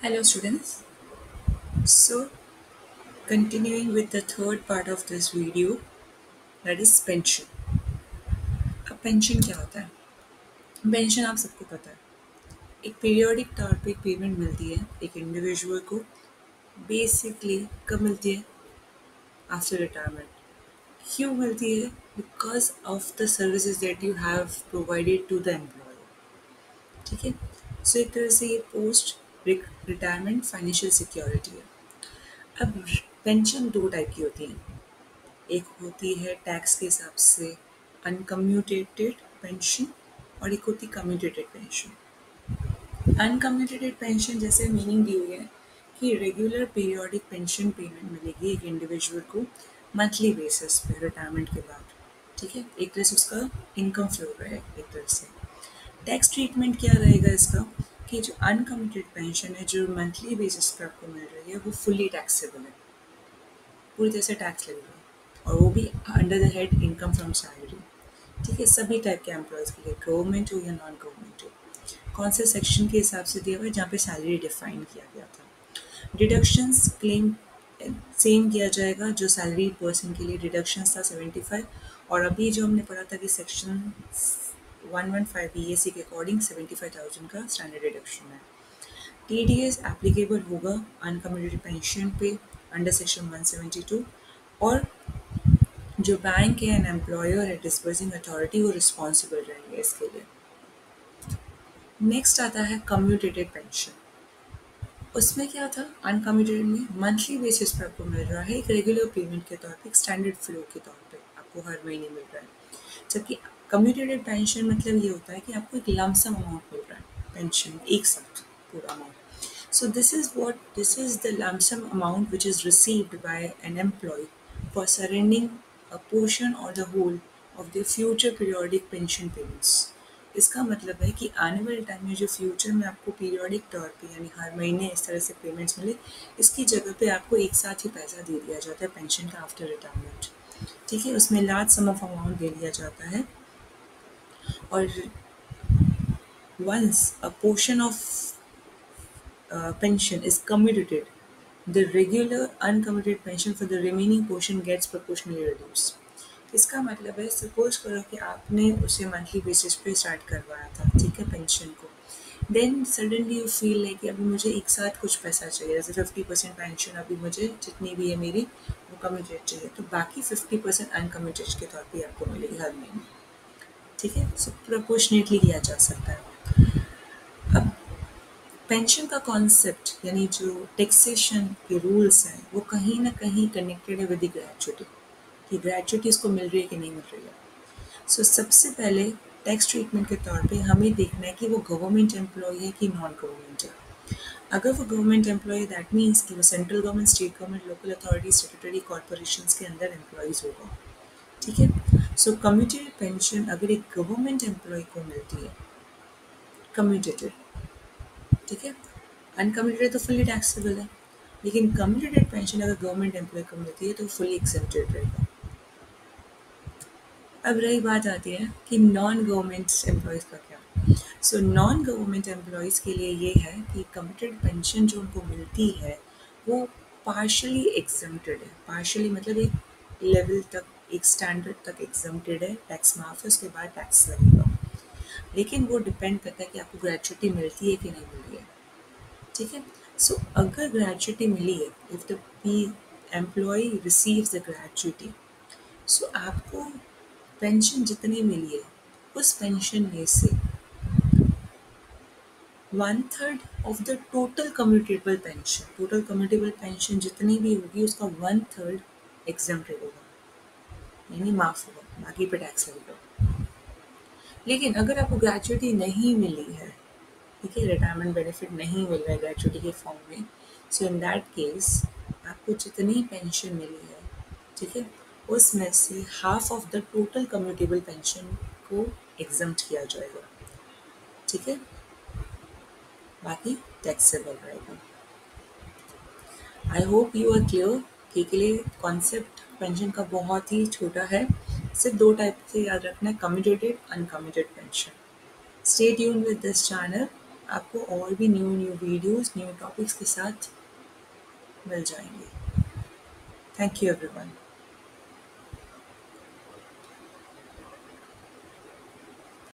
Hello students. So continuing with the third part of this video, that is pension. अब pension क्या होता है? Pension आप सबको पता है, एक पीरियोडिक तौर पे एक पेमेंट मिलती है एक इंडिविजुअल को। बेसिकली कब मिलती है? After retirement. क्यों मिलती है? Because of the services that you have provided to the employer. ठीक है, सो एक तरह से ये पोस्ट रिटायरमेंट फाइनेंशियल सिक्योरिटी है। अब पेंशन दो टाइप की होती हैं। एक होती है टैक्स के हिसाब से अनकम्यूटेटेड पेंशन और एक होती कम्यूटेटेड पेंशन। अनकम्यूटेटेड पेंशन जैसे मीनिंग दी हुई है कि रेगुलर पीरियोडिक पेंशन पेमेंट मिलेगी एक इंडिविजुअल को मंथली बेसिस पे रिटायरमेंट के बाद। ठीक है, एक तरह से उसका इनकम फ्लो रहेगा एक तरह से। टैक्स ट्रीटमेंट क्या रहेगा इसका कि जो अनकम्यूटेड पेंशन है जो मंथली बेसिस पे आपको मिल रही है वो फुल्ली टैक्सेबल है, पूरी तरह से टैक्स लगेगा, और वो भी under the head income from salary. ठीक है, सभी टाइप के एम्प्लॉयज़ के लिए, गवर्नमेंट हो या नॉन गवर्नमेंट हो। कौन से सेक्शन के हिसाब से दिया हुआ है? जहाँ पे सैलरी डिफाइन किया गया था। डिडक्शंस क्लेम सेम किया जाएगा, जो सैलरी पर्सन के लिए डिडक्शंस था 75, और अभी जो हमने पढ़ा था कि सेक्शन 115 बीएससी के अकॉर्डिंग 75,000 का स्टैंडर्ड डिडक्शन है। टीडीएस एप्लीकेबल होगा अनकम्यूटेड पेंशन पे अंडर सेक्शन 172, और जो बैंक है एंड एम्प्लॉयर है डिस्बर्सिंग अथॉरिटी वो रिस्पॉन्सिबल रहेंगे इसके लिए। नेक्स्ट आता है कम्यूटेटेड पेंशन। उसमें क्या था? अनकम्यूटेटेड में मंथली बेसिस पर आपको मिल रहा है एक रेगुलर पेमेंट के तौर पे, एक स्टैंडर्ड फ्लो के तौर पे आपको हर महीने मिल रहा है। जबकि कम्यूटेटेड पेंशन मतलब ये होता है कि आपको एक लमसम अमाउंट मिल रहा है पेंशन एक साथ पूरा amount. So this is the lump sum amount which is received by an employee for surrendering a portion or the whole of their future periodic pension payments. इसका मतलब है कि आने वाले टाइम में जो फ्यूचर में आपको पीरियोडिक तौर पे यानी हर महीने इस तरह से पेमेंट्स मिले, इसकी जगह पे आपको एक साथ ही पैसा दे दिया जाता है पेंशन का आफ्टर रिटायरमेंट। ठीक है, उसमें लार्ज सम ऑफ अमाउंट दे दिया जाता है, और once a portion of pension is commuted, the regular uncommuted pension for the remaining portion gets proportionally reduced. इसका मतलब है, सपोज करो कि आपने उसे मंथली बेसिस पे स्टार्ट करवाया था, ठीक है, पेंशन को। Then suddenly you feel like कि अभी मुझे एक साथ कुछ पैसा चाहिए, जैसे 50% पेंशन अभी मुझे जितनी भी है मेरी वो कम्यूटेड चाहिए, तो बाकी 50% अनकम्यूटेड के तौर पे आपको मिलेगी हर महीने। ठीक है, सो प्रोपोर्शनेटली किया जा सकता है। अब पेंशन का कॉन्सेप्ट यानी जो टैक्सेशन के रूल्स हैं वो कहीं ना कहीं कनेक्टेड है विद द ग्रेचुटी, कि ग्रेचुटी इसको मिल रही है कि नहीं मिल रही है। सो सबसे पहले टैक्स ट्रीटमेंट के तौर पे हमें देखना है कि वो गवर्नमेंट एम्प्लॉय है कि नॉन गवर्नमेंट है। अगर वो गवर्नमेंट एम्प्लॉय दैट मीन्स कि वो central government, state government, local authority, स्टेटरी corporation के अंदर एम्प्लॉयज़ होगा। ठीक है, सो कम्यूटेटेड पेंशन अगर एक गवर्नमेंट एम्प्लॉय को मिलती है कम्यूटेटेड, ठीक है, अनकम्यूटेड तो फुल्ली टैक्सेबल है, लेकिन कम्यूटेटेड पेंशन अगर गवर्नमेंट एम्प्लॉय को मिलती है तो फुल्ली एक्सेप्टेड रहेगा। अब रही बात आती है कि नॉन गवर्नमेंट एम्प्लॉयज़ का क्या। सो नॉन गवर्नमेंट एम्प्लॉयज़ के लिए ये है कि कम्यूटेड पेंशन जो उनको मिलती है वो पार्शली एग्जम्प्टेड है। पार्शली मतलब एक लेवल तक, एक स्टैंडर्ड तक एग्जम्प्टेड है, टैक्स माफ है, उसके बाद टैक्स लगेगा। लेकिन वो डिपेंड करता है कि आपको ग्रेचुटी मिलती है कि नहीं मिल रही है। ठीक है, सो अगर ग्रेचुटी मिली है, if the employ receives the gratuity, so आपको पेंशन जितनी मिली है उस पेंशन में से 1/3 of the total commutable pension जितनी भी होगी उसका 1/3 एग्जम्प्टेड होगा, यानी माफ होगा, बाकी पे टैक्स लगेगा। लेकिन अगर आपको ग्रेचुटी नहीं मिली है, ठीक है, रिटायरमेंट बेनिफिट नहीं मिल रहा है ग्रेचुटी के फॉर्म में, सो इन दैट केस आपको जितनी पेंशन मिली है, ठीक है, उसमें से half of the total commutable pension को एग्जम्प्ट किया जाएगा। ठीक है, बाकी टैक्सेबल रहेगा। I hope you are clear कि के लिए कॉन्सेप्ट पेंशन का बहुत ही छोटा है। सिर्फ दो टाइप से याद रखना है, commutated, uncommuted pension. Stay tuned with this channel. आपको और भी new new videos new topics के साथ मिल जाएंगे। Thank you everyone.